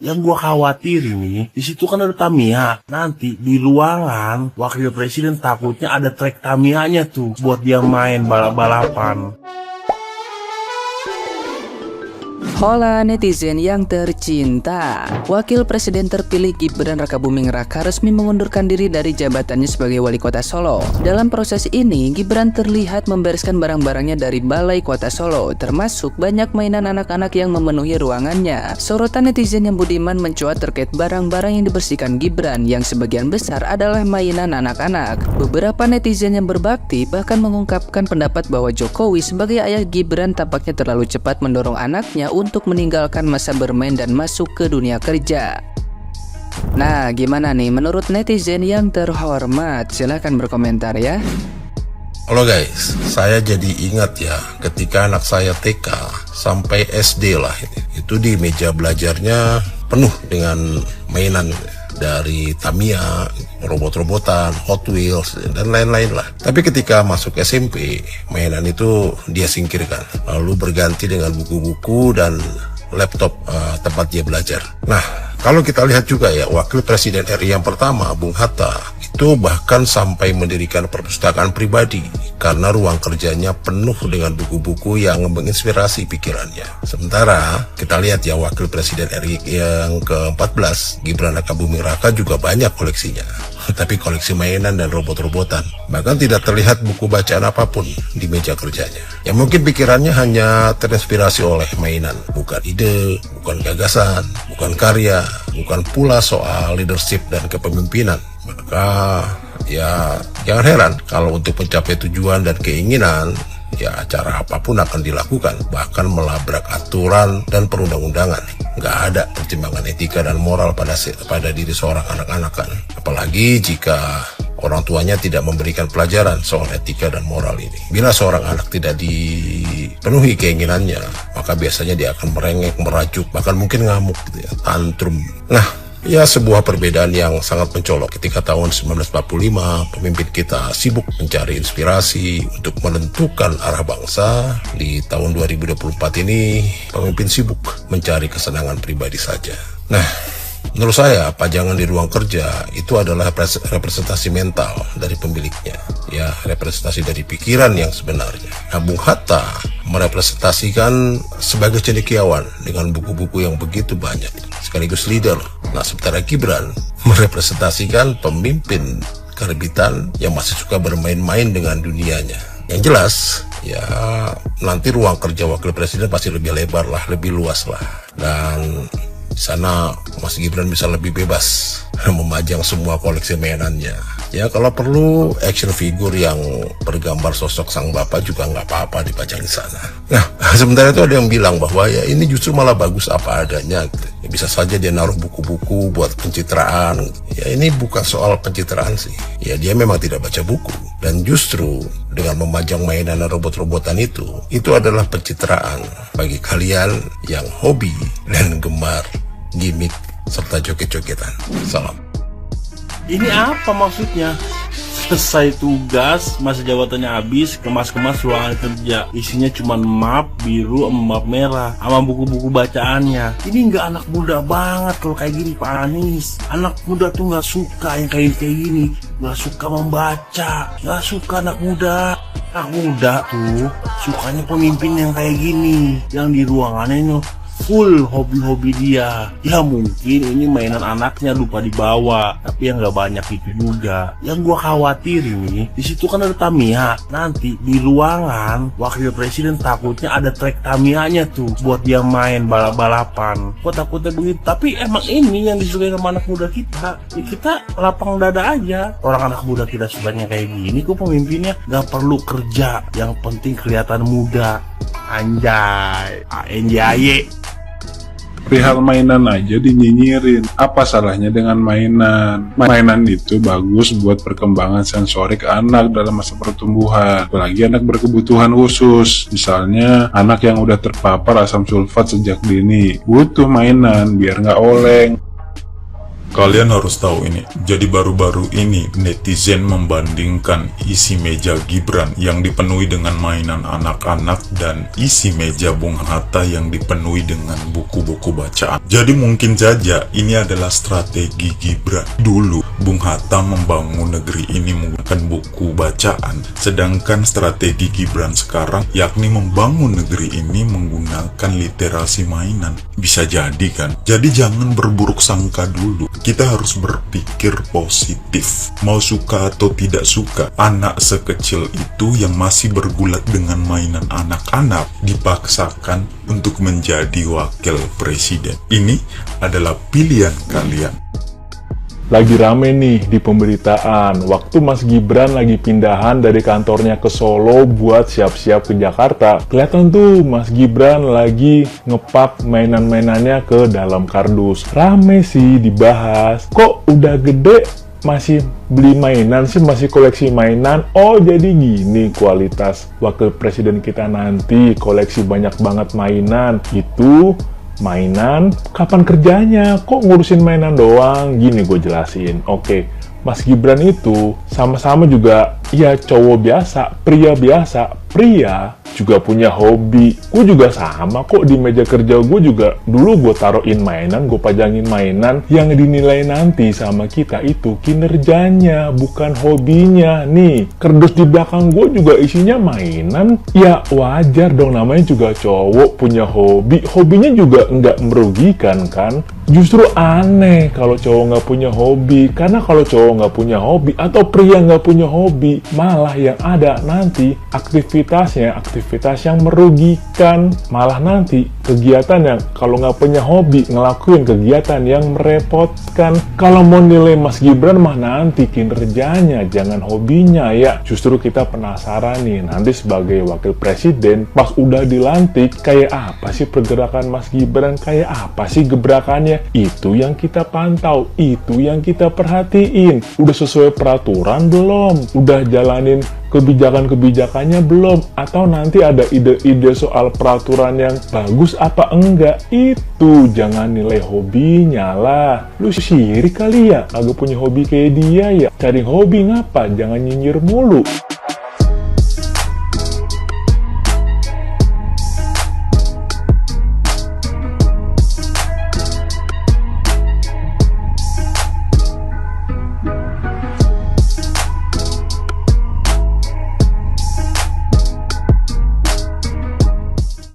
Yang gua khawatir ini, di situ kan ada Tamiya. Nanti di ruangan wakil presiden takutnya ada trek Tamiyanya tuh buat dia main balap-balapan. Hola netizen yang tercinta, Wakil Presiden terpilih Gibran Rakabuming Raka resmi mengundurkan diri dari jabatannya sebagai Wali Kota Solo. Dalam proses ini, Gibran terlihat membereskan barang-barangnya dari Balai Kota Solo, termasuk banyak mainan anak-anak yang memenuhi ruangannya. Sorotan netizen yang budiman mencuat terkait barang-barang yang dibersihkan Gibran, yang sebagian besar adalah mainan anak-anak. Beberapa netizen yang berbakti bahkan mengungkapkan pendapat bahwa Jokowi sebagai ayah Gibran tampaknya terlalu cepat mendorong anaknya untuk meninggalkan masa bermain dan masuk ke dunia kerja. Nah, gimana nih menurut netizen yang terhormat? Silahkan berkomentar ya. Halo guys, saya jadi ingat ya ketika anak saya TK sampai SD lah, itu di meja belajarnya penuh dengan mainan dari Tamiya, robot-robotan, Hot Wheels, dan lain-lain lah. Tapi ketika masuk SMP, mainan itu dia singkirkan, lalu berganti dengan buku-buku dan laptop tempat dia belajar. Nah, kalau kita lihat juga ya, Wakil Presiden RI yang pertama, Bung Hatta, itu bahkan sampai mendirikan perpustakaan pribadi karena ruang kerjanya penuh dengan buku-buku yang menginspirasi pikirannya. Sementara kita lihat ya, Wakil Presiden RI yang ke-14, Gibran Rakabuming Raka, juga banyak koleksinya, tapi koleksi mainan dan robot-robotan. Bahkan tidak terlihat buku bacaan apapun di meja kerjanya. Yang mungkin pikirannya hanya terinspirasi oleh mainan, bukan ide, bukan gagasan, bukan karya, bukan pula soal leadership dan kepemimpinan. Maka ya jangan heran kalau untuk mencapai tujuan dan keinginan, ya cara apapun akan dilakukan, bahkan melabrak aturan dan perundang-undangan. Nggak ada pertimbangan etika dan moral pada diri seorang anak-anak kan. Apalagi jika orang tuanya tidak memberikan pelajaran soal etika dan moral ini. Bila seorang anak tidak dipenuhi keinginannya, maka biasanya dia akan merengek, merajuk, bahkan mungkin ngamuk gitu ya, tantrum. Nah, ya sebuah perbedaan yang sangat mencolok ketika tahun 1945 pemimpin kita sibuk mencari inspirasi untuk menentukan arah bangsa. Di tahun 2024 ini pemimpin sibuk mencari kesenangan pribadi saja. Nah, menurut saya pajangan di ruang kerja itu adalah representasi mental dari pemiliknya, ya representasi dari pikiran yang sebenarnya. Nah, Bung Hatta merepresentasikan sebagai cendekiawan dengan buku-buku yang begitu banyak, sekaligus leader. Nah, sementara Gibran merepresentasikan pemimpin karbitan yang masih suka bermain-main dengan dunianya. Yang jelas, ya nanti ruang kerja Wakil Presiden pasti lebih lebar lah, lebih luas lah. Dan di sana Mas Gibran bisa lebih bebas memajang semua koleksi mainannya. Ya kalau perlu action figure yang bergambar sosok sang bapak juga nggak apa-apa dipajang di sana. Nah, sementara itu ada yang bilang bahwa ya ini justru malah bagus apa adanya gitu. Ya, bisa saja dia naruh buku-buku buat pencitraan. Ya ini bukan soal pencitraan sih. Ya dia memang tidak baca buku. Dan justru dengan memajang mainan dan robot-robotan itu adalah pencitraan bagi kalian yang hobi dan gemar gimmick serta joget-jogetan. Salam. Ini apa maksudnya? Selesai tugas, masa jabatannya habis, kemas-kemas ruangan kerja. Isinya cuma map biru sama map merah sama buku-buku bacaannya. Ini nggak anak muda banget kalau kayak gini, Pak Anies. Anak muda tuh nggak suka yang kayak gini, nggak suka membaca, nggak suka anak muda. Anak muda tuh sukanya pemimpin yang kayak gini, yang di ruangannya itu full hobi-hobi dia. Ya mungkin ini mainan anaknya lupa dibawa, tapi yang nggak banyak itu juga. Yang gua khawatir ini, di situ kan ada Tamiya. Nanti di ruangan wakil presiden takutnya ada trek Tamiyanya tuh buat dia main balap-balapan. Gua takutnya begitu. Tapi emang ini yang disukai sama anak muda kita. Ya kita lapang dada aja. Orang anak muda kita sukanya kayak gini, kok pemimpinnya nggak perlu kerja. Yang penting kelihatan muda. Anjay, ANJAY. Perihal mainan aja dinyinyirin. Apa salahnya dengan mainan? Mainan itu bagus buat perkembangan sensorik anak dalam masa pertumbuhan. Apalagi anak berkebutuhan khusus. Misalnya anak yang udah terpapar asam sulfat sejak dini. Butuh mainan biar nggak oleng. Kalian harus tahu ini. Jadi baru-baru ini netizen membandingkan isi meja Gibran yang dipenuhi dengan mainan anak-anak dan isi meja Bung Hatta yang dipenuhi dengan buku-buku bacaan. Jadi mungkin saja ini adalah strategi Gibran. Dulu Bung Hatta membangun negeri ini menggunakan buku bacaan, sedangkan strategi Gibran sekarang yakni membangun negeri ini menggunakan literasi mainan. Bisa jadi kan? Jadi jangan berburuk sangka dulu. Kita harus berpikir positif. Mau suka atau tidak suka, anak sekecil itu yang masih bergulat dengan mainan anak-anak dipaksakan untuk menjadi wakil presiden. Ini adalah pilihan kalian. Lagi rame nih di pemberitaan, waktu Mas Gibran lagi pindahan dari kantornya ke Solo buat siap-siap ke Jakarta. Kelihatan tuh Mas Gibran lagi ngepak mainan-mainannya ke dalam kardus. Rame sih dibahas, kok udah gede masih beli mainan sih, masih koleksi mainan. Oh jadi gini kualitas wakil presiden kita nanti, koleksi banyak banget mainan. Itu mainan, kapan kerjanya? Kok ngurusin mainan doang? Gini gue jelasin. Oke, Mas Gibran itu sama-sama juga ya cowok biasa, pria biasa. Pria juga punya hobi. Gue juga sama kok, di meja kerja gue juga dulu gue taruhin mainan, gue pajangin mainan yang dinilai nanti sama kita itu kinerjanya, bukan hobinya. Nih, kardus di belakang gue juga isinya mainan. Ya wajar dong, namanya juga cowok punya hobi. Hobinya juga nggak merugikan kan? Justru aneh kalau cowok nggak punya hobi. Karena kalau cowok nggak punya hobi atau pria nggak punya hobi, malah yang ada nanti aktivitas yang merugikan. Malah nanti kegiatan yang kalau nggak punya hobi ngelakuin kegiatan yang merepotkan. Kalau mau nilai Mas Gibran mah nanti kinerjanya, jangan hobinya ya. Justru kita penasaran nih, nanti sebagai wakil presiden pas udah dilantik kayak apa sih pergerakan Mas Gibran, kayak apa sih gebrakannya. Itu yang kita pantau, itu yang kita perhatiin. Udah sesuai peraturan belum? Udah jalanin kebijakan-kebijakannya belum? Atau nanti ada ide-ide soal peraturan yang bagus apa enggak? Itu jangan nilai hobinya lah. Lu sirik kali ya, agak punya hobi kayak dia ya. Cari hobi ngapa? Jangan nyinyir mulu.